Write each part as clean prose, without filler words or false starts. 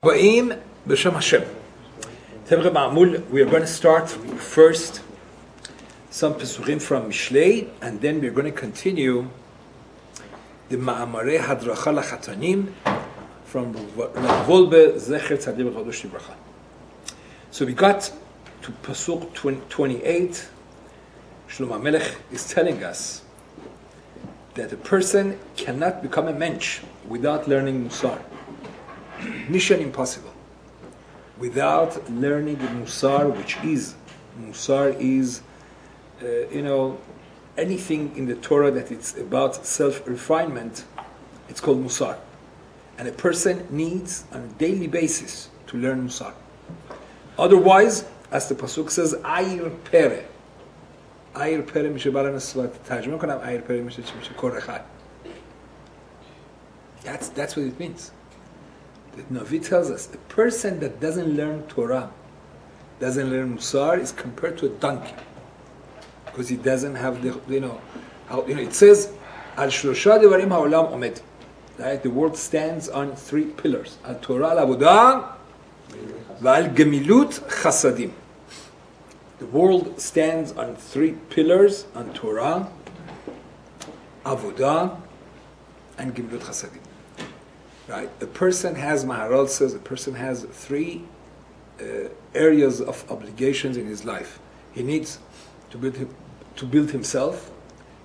Ba'im b'Shem Hashem. We are going to start first some pesuchim from Mishlei, and then we are going to continue the Ma'amarei Hadracha Lachatanim from Rav Wolbe Zecher Tzadik V'Chadosh Libracha. So we got to Pasuk 28. Shlomo HaMelech is telling us that a person cannot become a mensch without learning Musar. Mission impossible. Without learning the Musar, which is, Musar is, anything in the Torah that it's about self-refinement, it's called Musar. And a person needs, on a daily basis, to learn Musar. Otherwise, as the Pasuk says, Ayir Pere. Ayir Pere mishe baranesvat. Tajma konam Ayir Pere mishe korechad. That's what it means. The Navi tells us a person that doesn't learn Torah, doesn't learn Musar, is compared to a donkey, because he doesn't have the it says al shlosha devarim haolam omed. Right, the world stands on three pillars: al Torah, al avodah, v'al gemilut chasadim. The world stands on three pillars: on Torah, avodah, and gemilut chasadim. Right, a person has, Maharal says, a person has three areas of obligations in his life. He needs to build himself.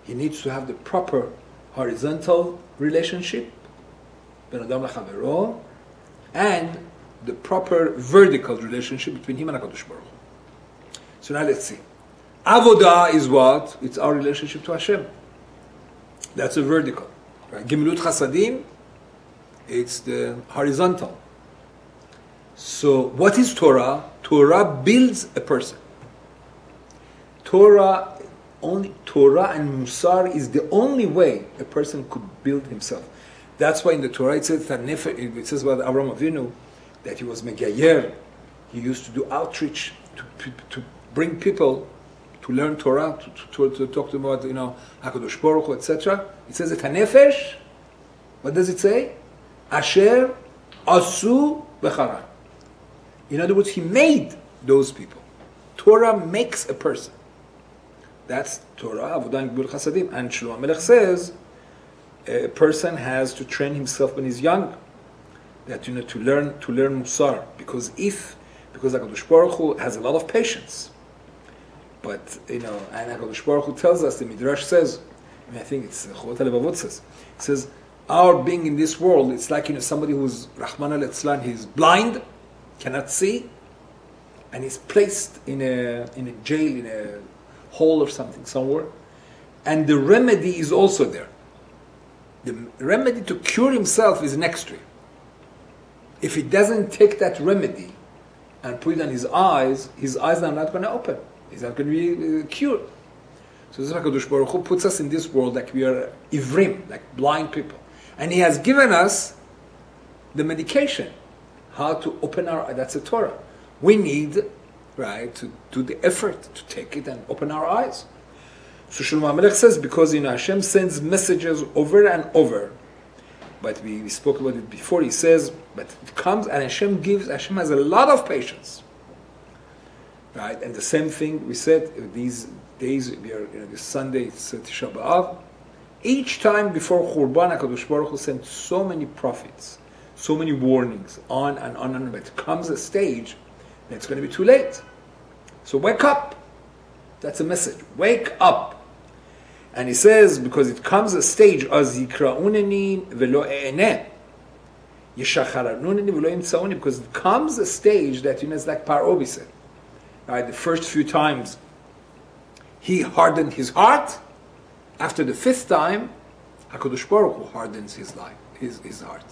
He needs to have the proper horizontal relationship, ben adam lechavero, and the proper vertical relationship between him and HaKadosh Baruch Hu. So now let's see. Avodah is what? It's our relationship to Hashem. That's a vertical. Right? Gemilut chasadim, it's the horizontal. So what is Torah? Torah builds a person. Torah and Musar is the only way a person could build himself. That's why in the Torah it says about Avraham Avinu that he was Megayer. He used to do outreach to bring people to learn Torah, to talk to them about HaKadosh Baruch Hu, etc. It says it Hanefesh. What does it say? Asher asu b'charan. In other words, he made those people. Torah makes a person. That's Torah, Avodah and Gemilut Chasadim. And Shlomo HaMelech says a person has to train himself when he's young. That to learn Musar, because HaKadosh Baruch Hu has a lot of patience. But and HaKadosh Baruch Hu tells us, the Midrash says, I think it's Chovat HaLevavot says, it says, our being in this world, it's like somebody who's Rahman al-Etzlan, he's blind, cannot see, and he's placed in a jail, in a hole or something somewhere, and the remedy is also there. The remedy to cure himself is next to him. If he doesn't take that remedy and put it on his eyes are not going to open. He's not going to be cured. So this is HaKadosh Baruch Hu puts us in this world like we are ivrim, like blind people. And He has given us the medication, how to open our eyes. That's a Torah. We need, to do the effort to take it and open our eyes. So Shlomo HaMelech says, because Hashem sends messages over and over, but we spoke about it before. He says, but it comes and Hashem has a lot of patience. Right? And the same thing we said, these days, we are, this Sunday, it's Tisha B'Av. Each time before Churban, HaKadosh Baruch Hu sent so many prophets, so many warnings, on and on and on. But it comes a stage that it's going to be too late. So wake up. That's a message. Wake up. And he says, because it comes a stage, Az yikra'uneni velo e'eneh, yeshacharanuneni velo imtzauni, because it comes a stage that, it's like Paro said. Right, the first few times, he hardened his heart. After the fifth time, HaKadosh Baruch Hu hardens his life, his heart.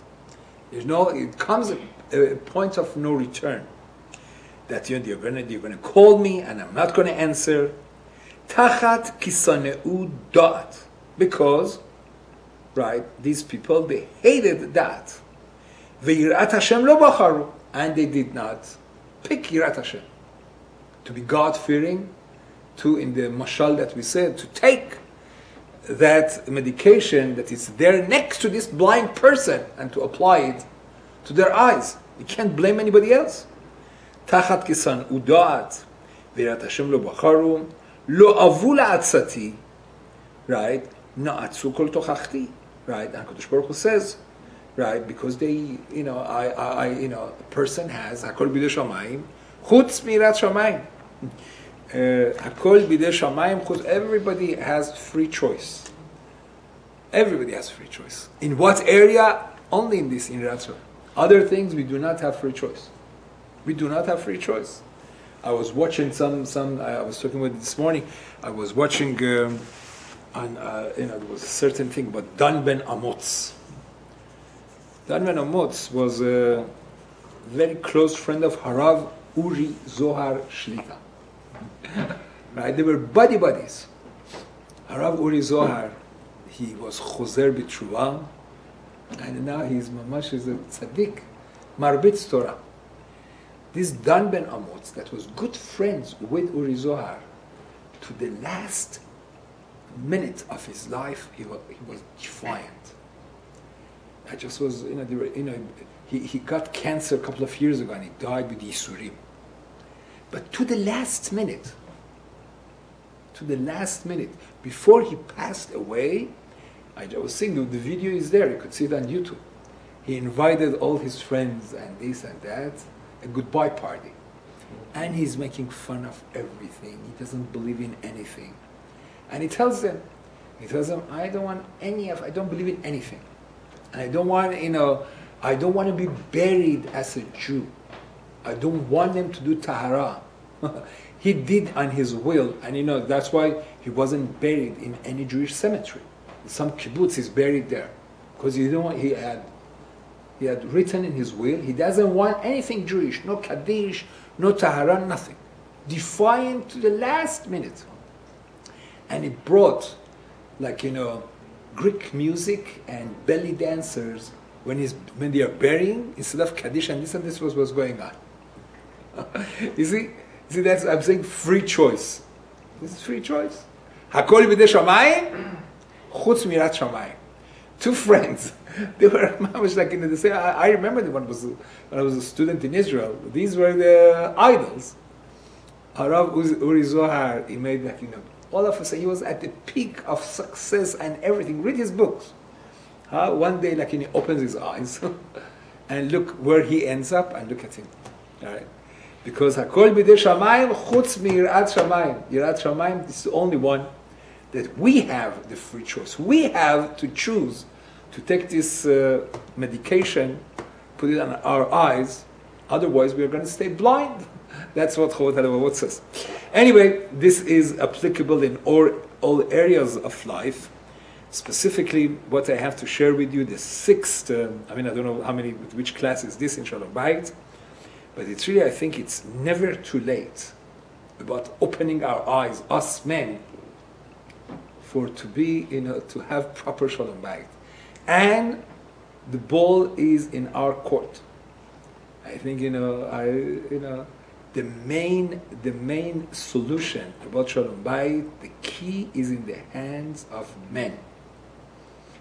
It comes a point of no return. That you're going to call me and I'm not going to answer. Tachat kisaneu da'at. Because, these people, they hated that. Ve'irat Hashem lo bacharu. And they did not pick Yirat Hashem. To be God-fearing, in the mashal that we said, to take that medication that is there next to this blind person and to apply it to their eyes. You can't blame anybody else. תחת כסנעו דעת ויראת השם לא בחרו, לא אבו לעצתי, right? נעצו כל תוכחתי, right? And Kadosh Baruch Hu says, right? Because they, a person has, הכל בידי שמיים, חוץ מיראת שמיים. הכל בידי שמיים, everybody has free choice. Everybody has free choice. In what area? Only in this, in Yirat Shamayim. Other things, we do not have free choice. We do not have free choice. I was watching I was talking about it this morning, I was watching, there was a certain thing about Dan ben Amotz. Dan ben Amotz was a very close friend of Harav Uri Zohar Shlita. Right? They were buddies. Harav Uri Zohar, he was Choser B'Tshuva, and now he's mamash is a tzaddik, Marbitz Torah. This Dan ben Amotz, that was good friends with Uri Zohar, to the last minute of his life, he was defiant. I just was, he got cancer a couple of years ago and he died with Yisurim. But to the last minute, before he passed away, I was saying the video is there, you could see it on YouTube. He invited all his friends and this and that, a goodbye party. And he's making fun of everything. He doesn't believe in anything. And he tells them, I don't believe in anything. And I don't want to be buried as a Jew. I don't want them to do tahara. He did on his will, and that's why he wasn't buried in any Jewish cemetery. Some kibbutz is buried there, because he had written in his will he doesn't want anything Jewish, no kaddish, no tahara, nothing. Defiant to the last minute. And he brought, Greek music and belly dancers when they are burying, instead of kaddish and this was what's going on. You see, I'm saying free choice. This is free choice. Hakol b'dei shamayim, chutz mirat shamayim. Two friends. They were they say. I remember when I was a student in Israel. These were the idols. Harav Uri Zohar, he made all of us. He was at the peak of success and everything. Read his books. One day, he opens his eyes, and look where he ends up, and look at him. All right. Because Hakol b'dei shamayim chutz mirat shamayim. Yirat shamayim is the only one that we have the free choice. We have to choose to take this medication, put it on our eyes. Otherwise, we are going to stay blind. That's what Chovot HaLevavot says. Anyway, this is applicable in all areas of life. Specifically, what I have to share with you, the sixth, I don't know which class is this in Shalom Bayit, but it's really, I think it's never too late about opening our eyes, us men, to have proper Shalom Bayit. And the ball is in our court. I think, the main solution about Shalom Bayit, the key is in the hands of men.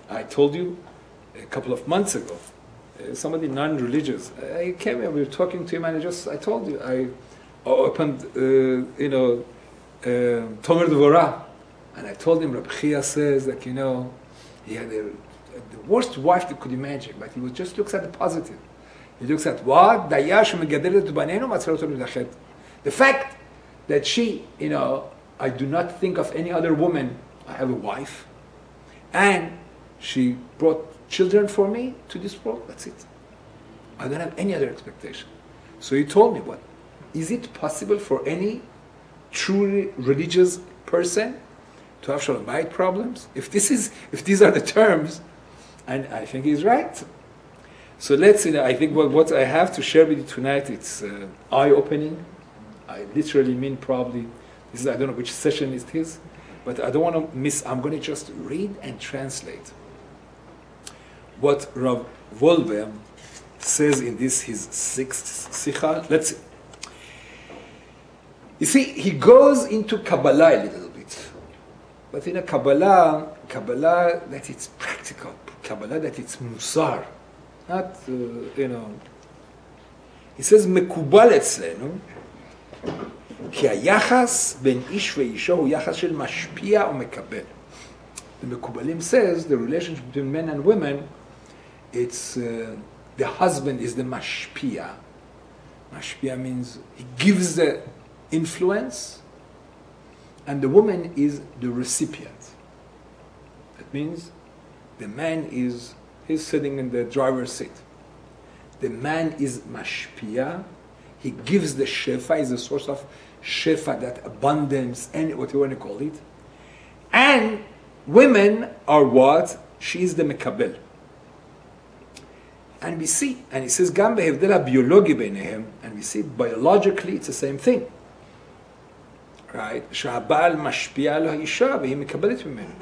I told you a couple of months ago, somebody non-religious, I came here, we were talking to him, and I told you, I opened, Tomer Dvorah, and I told him, Rabbi Chia says that, he had the worst wife that could imagine, but he just looks at the positive. He looks at what? The fact that she, I do not think of any other woman, I have a wife, and she brought children for me to this world, that's it. I don't have any other expectation. So he told me, what? Is it possible for any truly religious person to have Shalom Bayit problems? If these are the terms, and I think he's right. So I think what I have to share with you tonight, it's eye-opening. I literally mean probably, I don't know which session it is, but I don't want to miss, I'm going to just read and translate what Rav Wolbe says in this, his sixth Sikha. Let's see. You see, he goes into Kabbalah a little bit. But in a Kabbalah that it's practical, Kabbalah that it's Musar, not, He says, מקובל אצלנו, כי היחס בין איש ואישה הוא יחס של משפיע ומקבל. The Mekubalim says the relationship between men and women, it's the husband is the mashpia. Mashpia means he gives the influence, and the woman is the recipient. That means the man he's sitting in the driver's seat. The man is mashpia. He gives the shefa, is the source of shefa, that abundance, and what you want to call it. And women are what? She is the mekabel. And we see, and he says, גם בהבדל הביולוגי ביניהם, and we see biologically it's the same thing. Right? שהבעל משפיע על האישה והיא מקבלת ממנו.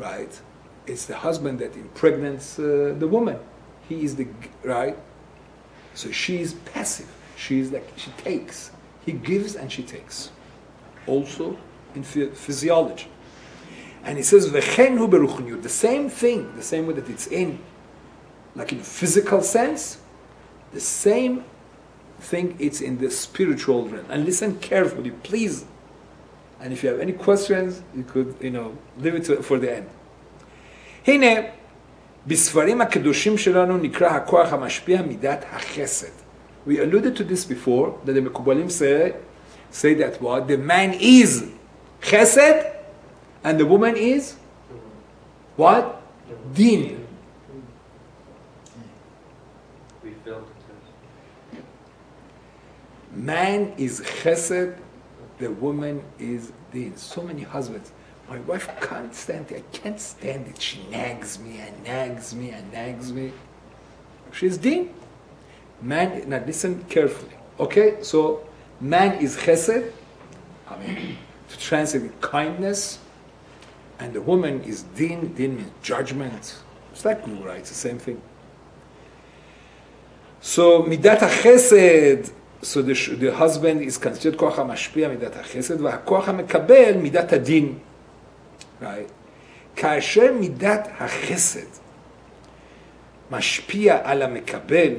Right? It's the husband that impregnates the woman. He is the, right? So she is passive. She is like, she takes. He gives and she takes. Also in physiology. And he says, "V'chen hu beruchniut." The same thing, the same way that it's in, like in physical sense, the same thing it's in the spiritual realm. And listen carefully, please. And if you have any questions, you could, leave it for the end. הנה, בספרים הקדושים שלנו נקרא הכוח המשפיע מידת החסד. We alluded to this before, that the Mekubalim say that what? The man is chesed, and the woman is what? Din. Man is chesed, the woman is din. So many husbands. My wife can't stand it. I can't stand it. She nags me and nags me and nags me. She's din. Man, now listen carefully. Okay, so man is chesed, to translate kindness, and the woman is din. Din means judgment. It's like Gura, it's the same thing. So midat chesed, so the husband is considered koach hamashpia midat chesed, והכוח המקבל מידת הדין. Right? כאשר מידת החסד משפיע על המקבל,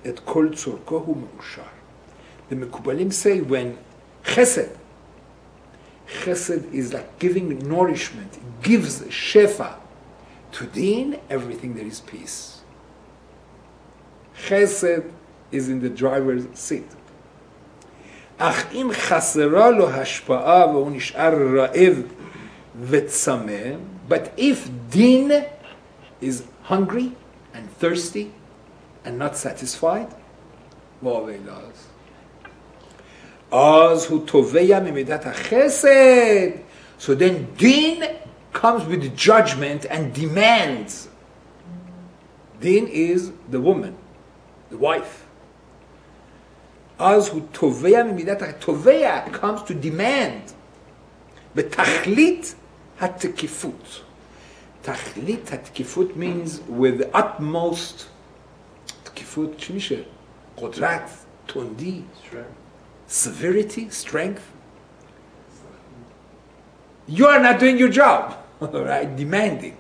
את כל צורכו הוא מאושר. The Mekubalim say when chesed is like giving nourishment, it gives shefa to din, everything there is peace. Chesed is in the driver's seat. אך אם חסרה לו השפעה והוא נשאר רעב וצמא, but if din is hungry and thirsty and not satisfied, אז הוא תובע ממידת החסד. So then din comes with judgment and demands. Din is the woman, the wife. אז הוא תובע ממידת החסד. תובע comes to demand. בתכלית התקיפות. תכלית התקיפות means with the utmost תקיפות שמישה, קודרת, תונדי, severity, strength. You are not doing your job, right? Demanding.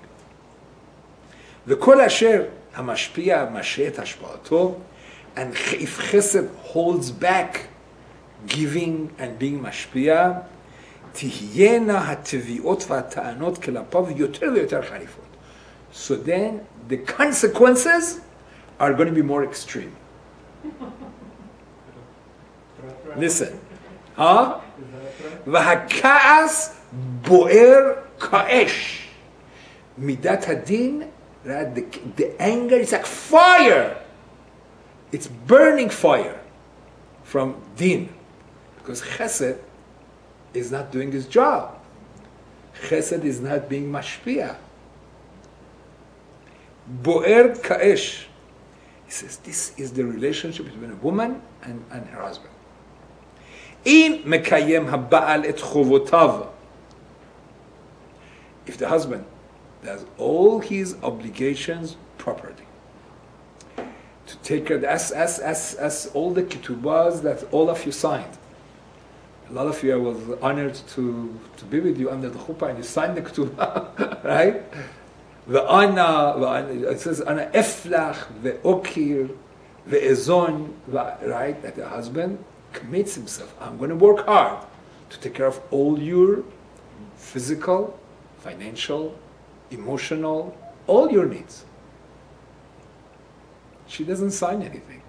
וכל אשר המשפיע משעה את השפעתו, and if chesed holds back giving and being משפיע, תהיינה התביעות והטענות כלפיו יותר ויותר חריפות. So then the consequences are going to be more extreme. Listen. והכעס בוער כאש. מידת הדין, the anger is like fire. It's burning fire from din. Because chesed is not doing his job. Chesed is not being mashpia. Bo'er ka'esh. He says this is the relationship between a woman and her husband. אם מקיים הבעל את חובותיו, if the husband does all his obligations properly, to take care, as all the ketubahs that all of you signed. A lot of you, I was honored to be with you under the chuppah, and you signed the ketubah, right? It says, Ana eflach ve'okir the ezon, right, that the husband commits himself. I'm going to work hard to take care of all your physical, financial, emotional, all your needs. She doesn't sign anything.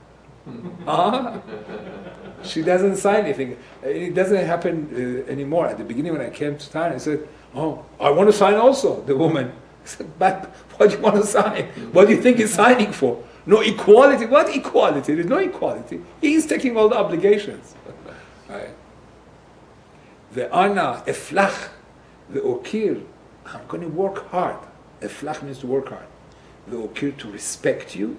She doesn't sign anything. It doesn't happen anymore. At the beginning when I came to town, I said, oh, I want to sign also, the woman. I said, but what do you want to sign? What do you think he's signing for? No equality. What equality? There's no equality. He's taking all the obligations. Right? The ana, eflach, the okir, I'm going to work hard. Eflach means to work hard. The okir, to respect you.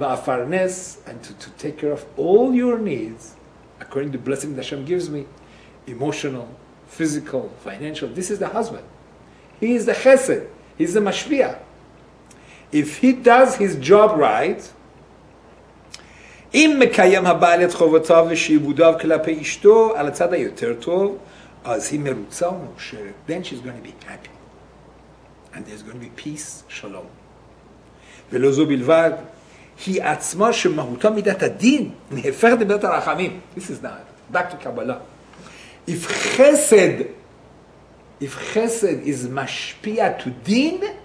Va'afarnes, and to take care of all your needs, according to the blessing that Hashem gives me, emotional, physical, financial. This is the husband. He is the chesed. He's the mashpia. If he does his job right, אם מקיים הבעל את חובותיו ושיעבודיו כלפי אשתו על הצד היותר טוב, אז היא מרוצה ומאושרת. Then she's going to be happy. And there's going to be peace, shalom. ולא זו בלבד, היא עצמה שמהותה מידת הדין, נהפכת למידת הרחמים. This is now, back to Kabbalah. If chesed is mashpia to din,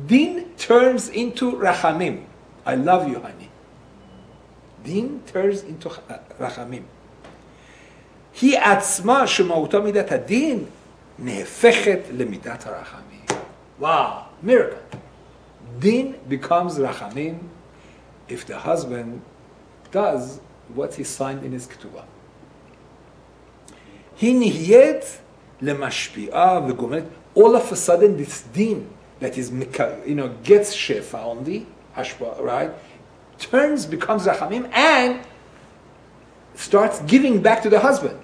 din turns into rachamim. I love you, honey. Din turns into rachamim. היא עצמה שמהותה מידת הדין, נהפכת למידת הרחמים. Wow, miracle. Din becomes rachamim if the husband does what he signed in his ketubah. היא נהיית למשפיעה וגומרת. All of a sudden this din that is, gets shefa only, hashpa, right, becomes rachamim and starts giving back to the husband.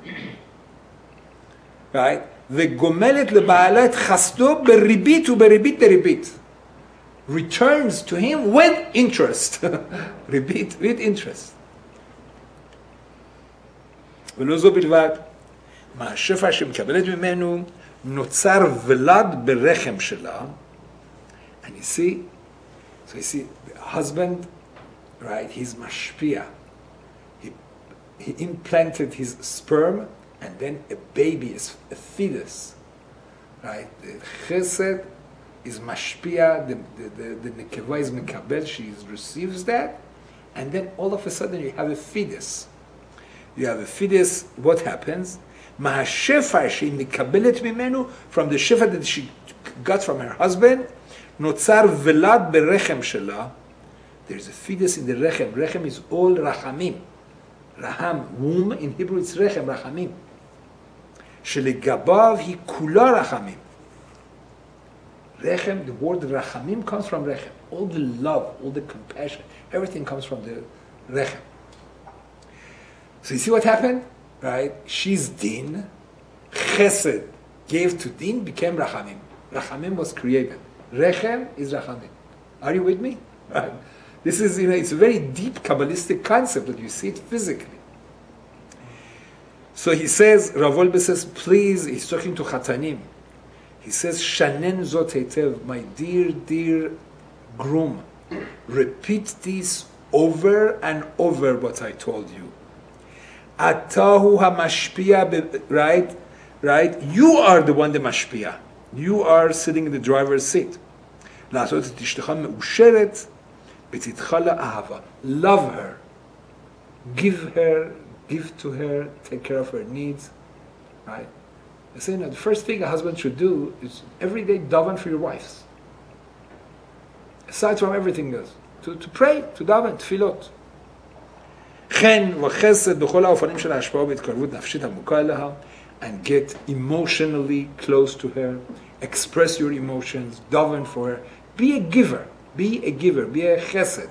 Right? וגומלת לבעלה את חסדו בריבית ובריבית דריבית. Returns to him with interest. ריבית, with interest. ולא זו בלבד. מהשפע שמקבלת ממנו נוצר ולד ברחם שלה. And you see, the husband, right, he's mashpia. He implanted his sperm, and then a baby, a fetus, right? The chesed is mashpia, the nekeva is mekabel, she receives that, and then all of a sudden you have a fetus. You have a fetus, what happens? Mahashefa she mekabelet mimenu, from the shefa that she got from her husband, notzar velad berechem shela. There's a fetus in the rechem. Rechem is all rachamim. Raham, womb, in Hebrew it's rechem, rachamim. Shelegabav hi kula rachamim. Rechem, the word rachamim comes from rechem. All the love, all the compassion, everything comes from the rechem. So you see what happened? Right? She's din. Chesed gave to din, became rachamim. Rachamim was created. Rechem is rachamim. Are you with me? Right. This is, it's a very deep Kabbalistic concept that you see it physically. So he says, Rav Wolbe says, please, he's talking to Chatanim. He says, Shanen zot heitev, my dear, dear groom, repeat this over and over what I told you. Atahu ha-mashpia, right? You are the one, the mashpia. You are sitting in the driver's seat. לעשות את אשתך מאושרת, בצדך לאהבה. Love her. Give to her, take care of her needs. Right? I say, the first thing a husband should do is every day daven for your wives. Aside from everything else. To pray, to daven, תפילות. חן וחסד בכל האופנים של ההשפעה והתקרבות נפשית עמוקה אליה, and get emotionally close to her, express your emotions, daven for her, be a giver, be a chesed.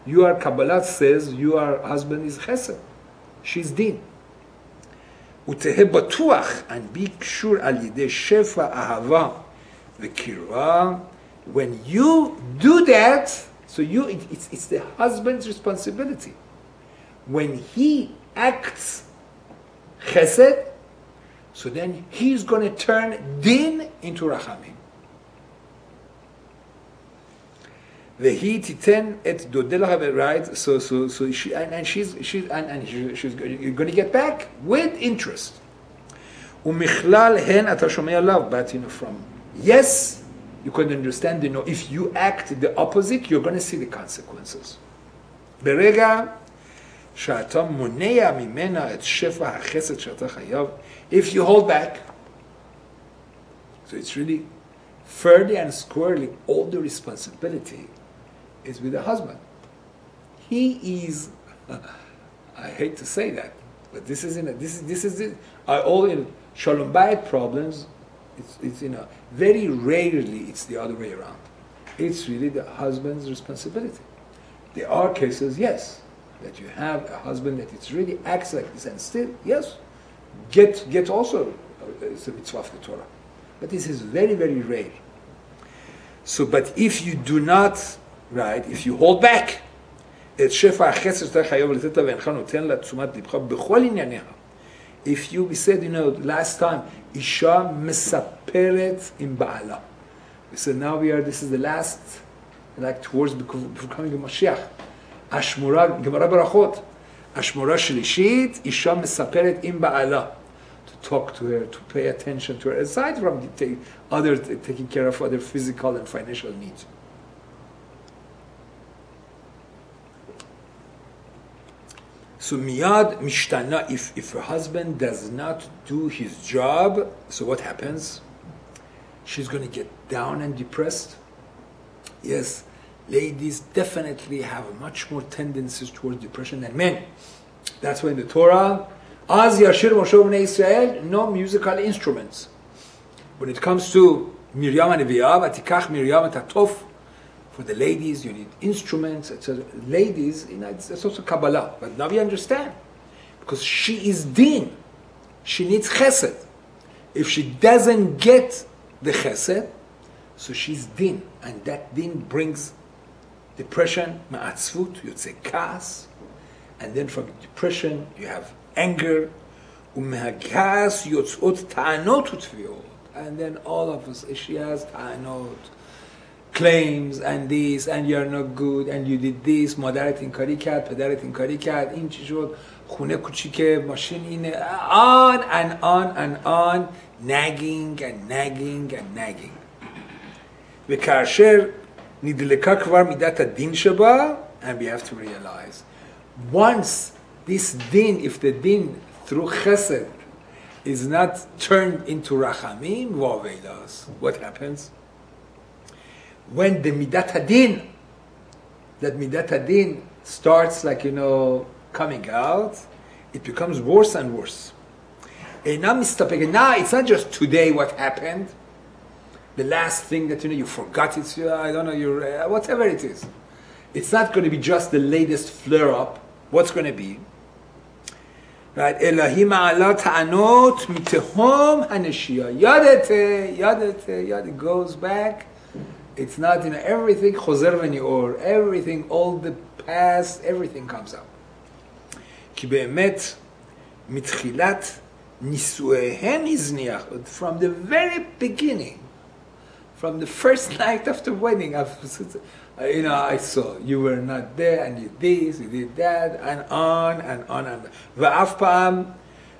Kabbalah says your husband is chesed, she's din. ותהה בטוח, and be sure על ידי שפע אהבה וקרבה. When you do that, so it's the husband's responsibility. When he acts chesed, so then he's going to turn din into rachamim. Vehi titen et dodelaha, right? So she she's going to get back with interest. Umichlal hen ata shomea lav, but from yes, you can understand. If you act the opposite, you're going to see the consequences. Berega שאתה מונע ממנה את שפע החסד שאתה חייב, if you hold back, so it's really fairly and squarely, all the responsibility is with the husband. He is, I hate to say that, but this is it. All in Shalom Bayit problems, it's very rarely it's the other way around. It's really the husband's responsibility. There are cases, yes, that you have a husband that it's really acts like this, and still, yes, get also, it's a mitzvah of the Torah. But this is very, very rare. So, but if you do not, right, if you hold back, if we said, last time, Isha mesaperet im ba'ala. We said now this is the last, like towards becoming a Mashiach. Ashmura, Gemara Barachot. Ashmura Shlishit, Isha mesaperet im ba'ala. To talk to her, to pay attention to her, aside from taking care of other physical and financial needs. So miyad mishtana, if her husband does not do his job, so what happens? She's going to get down and depressed. Yes, ladies definitely have much more tendencies towards depression than men. That's why in the Torah, Az Yashir Moshe Bnei Israel, no musical instruments. When it comes to Miriam and Neviah, Atikach Miriam and Tatof, for the ladies, you need instruments, etc. Ladies, it's also Kabbalah. But now we understand. Because she is din. She needs chesed. If she doesn't get the chesed, so she's din. And that din brings depression, ma'atzvut, yotzei kas. And then from depression, you have anger. U'mehagas yotzot ta'anot u'tviot. And then all of us, she has ta'anot, claims, and this, and you're not good, and you did this, مادرت این کاری کرد، پدرت این کاری کرد، این چی شد، خونه کوچیکه، ماشین اینه، on and on and on, nagging and nagging and nagging. וכאשר נדלקה כבר מידת הדין שבה, and we have to realize, once this din, if the din through chesed is not turned into rachamim, what happens? When the midat hadin, that midat hadin starts coming out, it becomes worse and worse. And now it's not just today what happened, the last thing that you forgot, it's I don't know, whatever it is. It's not going to be just the latest flare-up. What's going to be? Right? Elohim ma'ala ta'anot mitehom haneshiyah. Yadete, goes back. It's not, everything, choser v'ni'or, everything, all the past, everything comes out. כי באמת, מתחילת נישואיהם הזניח, from the very beginning, from the first night after wedding, I saw, you were not there, and you did this, you did that, and on, and on, and on. ואף פעם,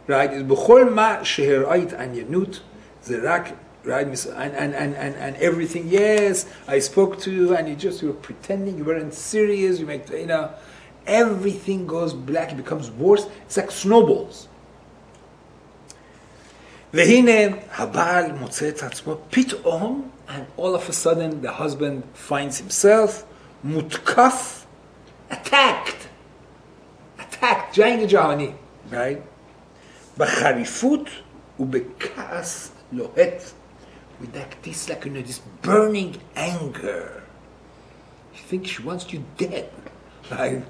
right, בכל מה שהראה התעניינות, זה רק, right, and everything, yes, I spoke to you, and you were pretending, you weren't serious, you make, everything goes black, it becomes worse, it's like snowballs. והנה, הבעל מוצא את עצמו פתאום, and all of a sudden the husband finds himself מותקף, attacked, ג'יינג ג'הני, right? בחריפות ובכעס לוהט, with this, this burning anger. You think she wants you dead, right?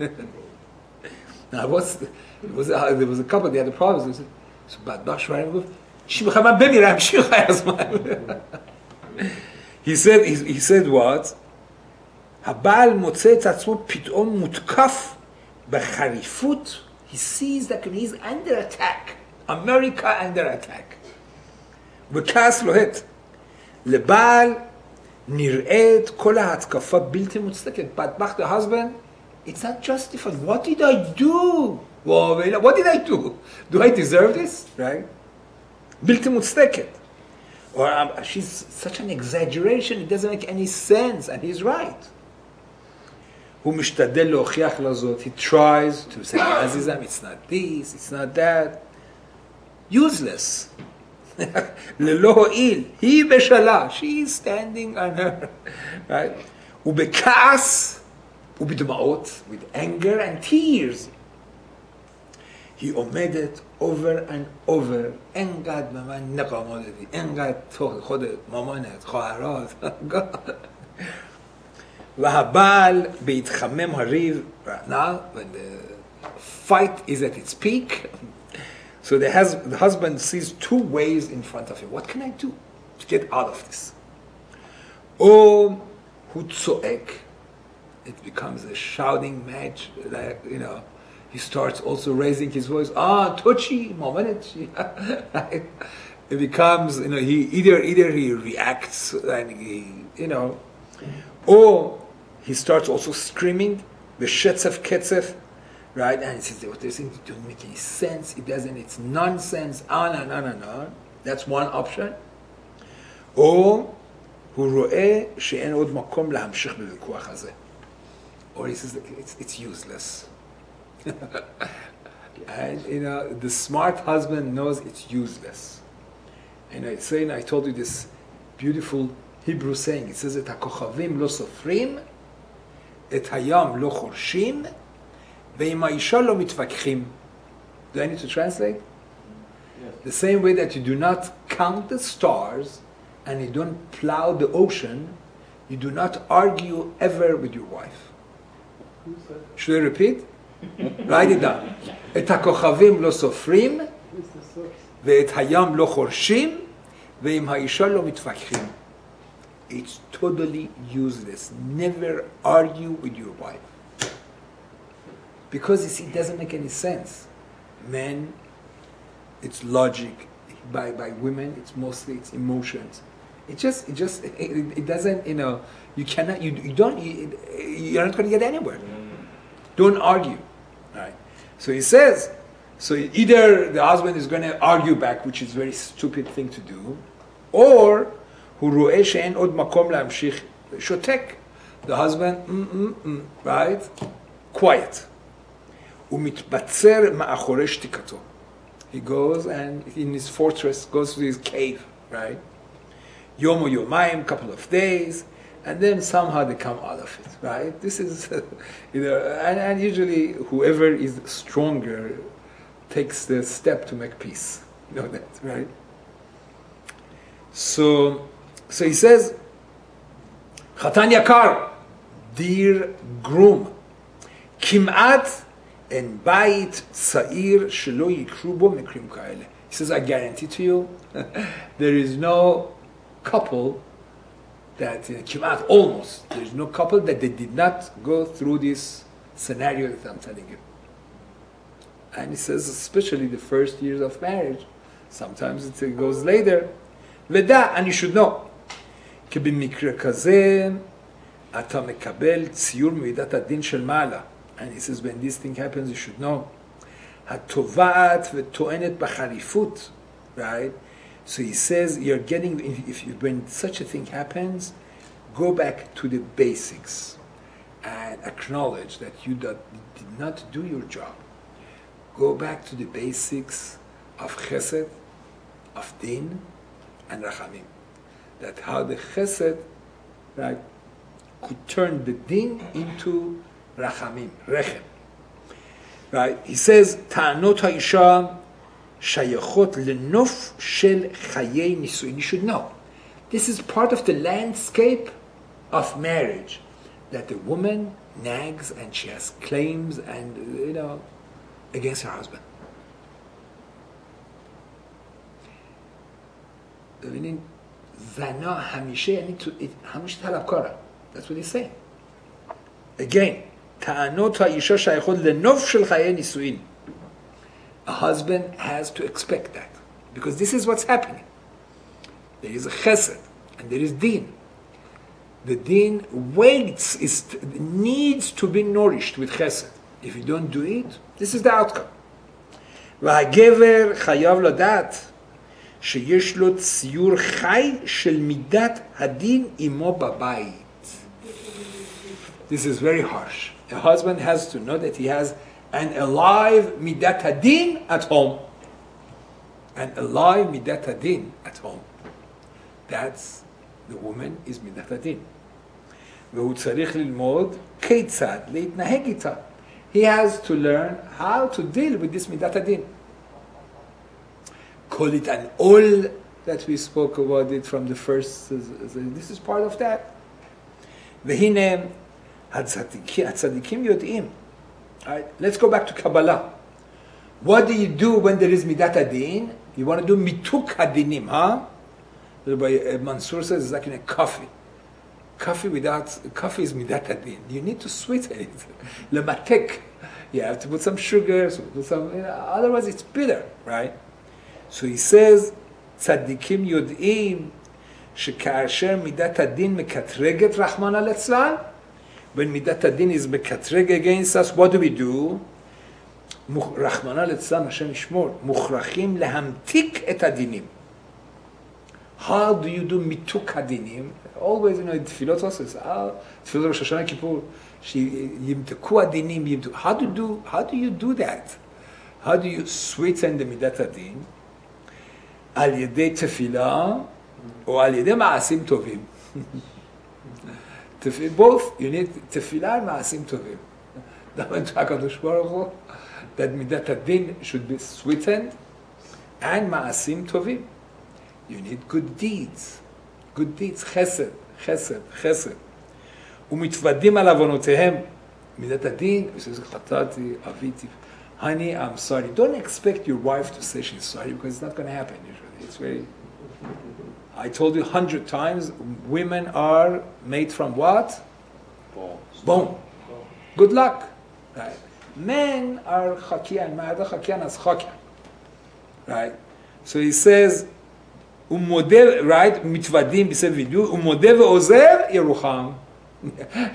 Now, there was a couple, they had a problem. So, he said what? הבעל מוצא את עצמו פתאום מותקף בחריפות. He sees that he's under attack. America under attack. וכעס לוהט. לבעל נראית כל ההתקפה בלתי מוצדקת. Badbach, the husband, it's not justified. What did I do? What did I do? Do I deserve this? Right? בלתי מוצדקת. Or she's such an exaggeration, it doesn't make any sense, and he's right. הוא משתדל להוכיח לזאת, he tries to say, Azizam, it's not this, it's not that. Useless. ללא הועיל, היא בשלה, she's standing on her. Right? ובכעס, ובדמעות, with anger and tears. היא עומדת over and over, انقدر به من نقامه دادی، انقدر تو خود مامانت، خواهرات. و הבעל בהתחמם הריב, now when the fight is at its peak, so the husband sees two ways in front of him. What can I do to get out of this? או הוא צועק, it becomes a shouting match, like, you know, he starts also raising his voice. Tochi, mamanet. It becomes, you know, he either he reacts and he, you know, or he starts also screaming, the shetzef ketzef, right? And he says, what they're saying doesn't make any sense. It doesn't. It's nonsense. On. That's one option. Or הוא רואה שאין עוד מקום להמשיך בוויכוח הזה. Or he says, it's useless. And you know, the smart husband knows it's useless. And I told you this beautiful Hebrew saying. It says, "Et hakochavim lo sofrim, et hayam lo chorshim, ve'im ha'isha lo mitvakchim." Do I need to translate? Yes. The same way that you do not count the stars and you don't plow the ocean, you do not argue ever with your wife. Should I repeat? Write it down. את הכוכבים לא סופרים, ואת הים לא חורשים, ועם האישה לא מתווכחים. It's totally useless. Never argue with your wife. Because you see, it doesn't make any sense. Men, it's logic. By women, it's mostly it's emotions. It doesn't, you know, you cannot, you're not going to get anywhere. Don't argue. Right. So he says, so either the husband is going to argue back, which is a very stupid thing to do, or הוא רואה שאין עוד מקום להמשיך, שותק. The husband, right? Quiet. הוא מתבצר מאחורי שתיקתו. He goes and in his fortress, goes to his cave, right? יום או יומיים, couple of days, and then somehow they come out of it, right? This is, you know, and usually whoever is stronger takes the step to make peace. You know that, right? So he says, Chatan Yakar, dear groom, כמעט אין בית צעיר שלא יקרו בו מקרים כאלה. He says, I guarantee to you, there is no couple that, almost, there's no couple that they did not go through this scenario that I'm telling you. And he says, especially the first years of marriage, sometimes it goes later. ודע, and you should know, כי במקרה כזה, אתה מקבל ציור ממידת הדין של מעלה. And he says, when this thing happens, you should know. התובעת וטוענת בחריפות, right? So he says, you're getting, when such a thing happens, go back to the basics and acknowledge that you did not do your job. Go back to the basics of chesed, of din, and rachamim. That how the chesed, right, could turn the din into rachamim, rechem. Right? He says, ta'anot ha'isha shayachot lenof shel chayei nisuin. You should know, this is part of the landscape of marriage, that the woman nags and she has claims and, you know, against her husband. Meaning, zana hamishe hamish talabkara. That's what he's saying. Again, ta'anot ha'isha shayachot lenof shel chayei nisuin. A husband has to expect that, because this is what's happening. There is a chesed and there is din. The din waits, needs to be nourished with chesed. If you don't do it, this is the outcome. והגבר חייב לדעת שיש לו ציור חי של מידת הדין עמו בבית. This is very harsh. A husband has to know that he has an alive midat hadin at home. An alive midat hadin at home. That's the woman is midat hadin. והוא צריך ללמוד כיצד להתנהג איתה. He has to learn how to deal with this midat hadin. Call it an ol that we spoke about it from the first. This is part of that. והנה הצדיקים יודעים. Right? Let's go back to Kabbalah. What do you do when there is midat hadin? You want to do mituk hadinim, huh? Rabbi Mansour says it's like in a coffee. Coffee is midat hadin. You need to sweeten it. Lematek. You have to put some sugar, otherwise it's bitter, right? So he says, צדיקים יודעים שכאשר מידת הדין מקטרגת רחמנא ליצלן, when מידת הדין is מקטרג against us, what do we do? רחמנא ליצלן, השם ישמור, מוכרחים להמתיק את הדינים. How do you do מיתוק הדינים? Always, in תפילות also, תפילות ראש השנה כיפור, שימתקו הדינים, how do you do that? How do you sweeten the מידת הדין? על ידי תפילה, או על ידי מעשים טובים. Both, you need תפילה and מעשים טובים. דווקא הקדוש ברוך הוא, that מידת הדין should be sweetened, and מעשים טובים. You need good deeds. Good deeds, חסד, חסד, חסד. ומתוודים על עוונותיהם. מידת הדין, חטאתי, עוויתי. Honey, I'm sorry. Don't expect your wife to say she's sorry because it's not going to happen usually. It's very... I told you 100 times, women are made from what? Bone. Good luck. Right? Men are chakian, ma'ada chakian as chakian. Right? So he says, right? Mitvadim, he said, umodeh ve'ozer yerucham.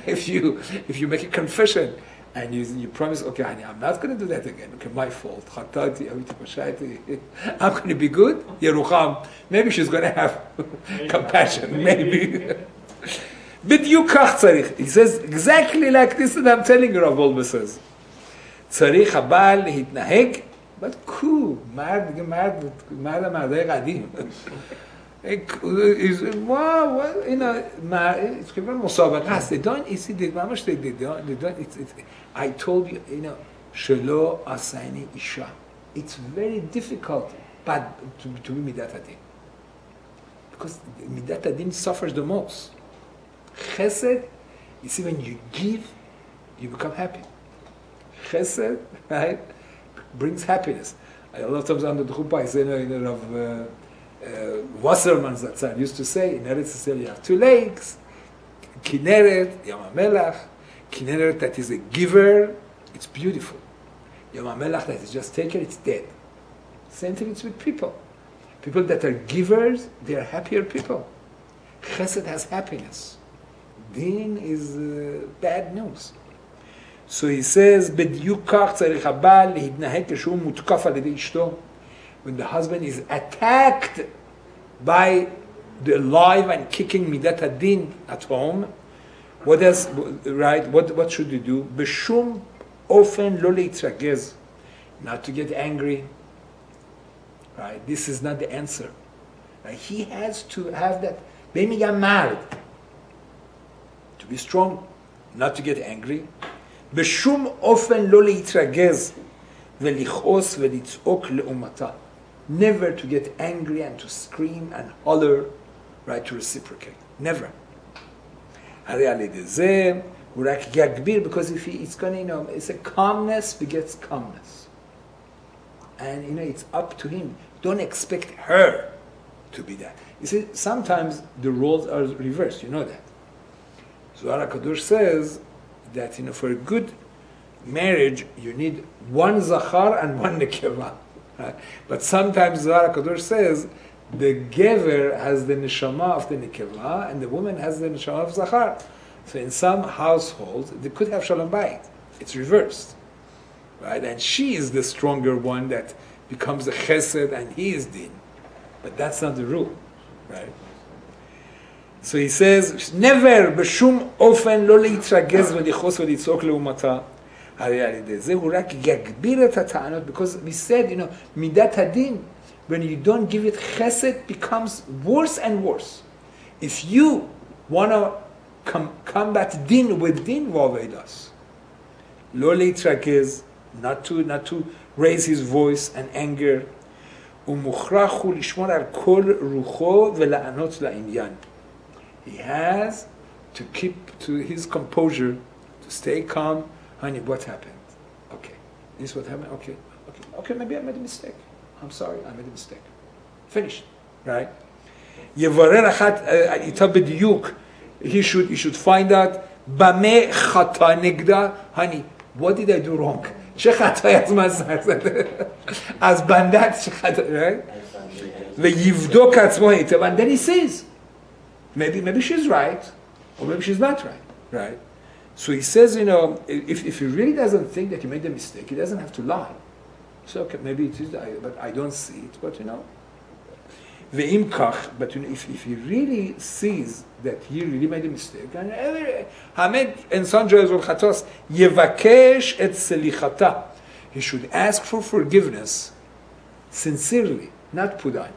If you make a confession, and you promise, okay, honey, I'm not going to do that again. Okay, my fault. I'm going to be good. Yerucham. Maybe she's going to have compassion. Maybe. בדיוק כך צריך. He says exactly like this that I'm telling you, Rav Wolbe says. צריך הבעל להתנהג, but cool. מרדי קדים. Wow, it's מסובך. They don't, you see, they don't, I told you, שלא עשני אישה. It's very difficult, but to be midat hadin. Because midat hadin suffers the most. Chesed, you see, when you give, you become happy. Chesed, right, brings happiness. A lot of times under the chuppah, I say, Rav Wasserman Zatzal used to say, in Eretz Yisrael you have two lakes, Kinneret, Yam HaMelach. Kinneret that is a giver, it's beautiful. Yam HaMelach that is just taker, it's dead. Same thing it's with people. People that are givers, they are happier people. Chesed has happiness. Din is bad news. So he says, בדיוק כך צריך הבעל להתנהג כשהוא מותקף על ידי אשתו. When the husband is attacked by the alive and kicking midat hadin at home, what else, right? What should you do? בשום אופן לא להתרגז, not to get angry. Right? This is not the answer. Right? He has to have that. To be strong, not to get angry. בשום אופן לא להתרגז ולכעוס ולצעוק לאומתה. Never to get angry and to scream and holler, right, to reciprocate. Never. הרי על ידי זה הוא רק יגביר, because if it's going to, it's a calmness begets calmness. And it's up to him. Don't expect her to be that. You see, sometimes the roles are reversed, you know that. Zohar HaKadosh says that, for a good marriage, you need one zachar and one nekeva. Right? But sometimes Zohar HaKadosh says the gever has the neshama of the nekeva, and the woman has the neshama of zachar. So in some households, they could have shalom bayit. It's reversed, right? And she is the stronger one that becomes the chesed, and he is din. But that's not the rule, right? So he says, never b'shum ofen lo להתרגז ולכעוס ולצעוק לעומתה. הרי על ידי זה הוא רק יגביר את הטענות, because we said, מידת הדין, when you don't give it chesed, becomes worse and worse. If you want to combat din with din, v'avedas. Lo להתרגז, not to raise his voice and anger. ומוכרח הוא לשמור על כל רוחו ולענות לעניין. He has to keep to his composure, to stay calm. Honey, what happened? Okay. This is what happened? Okay, maybe I made a mistake. I'm sorry, I made a mistake. Finished. Right? יברר אחת איתה בדיוק. He should find out במה חטא נגדה. Honey, what did I do wrong? שחטא אז מה זה? אז בנדת שחטא, right? ויבדוק עצמו היטב, and then he says, maybe she's right, or maybe she's not right, right? So he says, if he really doesn't think that he made a mistake, he doesn't have to lie. So okay, maybe it is, but I don't see it, but ואם כך, but if he really sees that he really made a mistake, and האמת, אינסן ג'ויז ולחטוס, יבקש את סליחתה. He should ask for forgiveness sincerely, not פודן.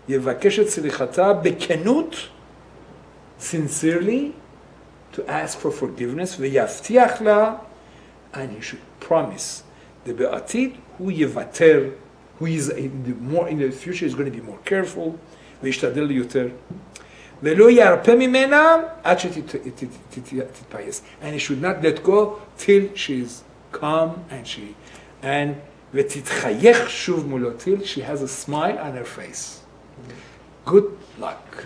יבקש את סליחתה בכנות, sincerely, to ask for forgiveness, ויבטיח לה, and he should promise, בעתיד הוא יוותר, who is in the future is going to be more careful, וישתדל יותר. ולא ירפה ממנה עד שתתפייס. And he should not let go till she is calm and ותתחייך שוב מולו till she has a smile on her face. Good luck.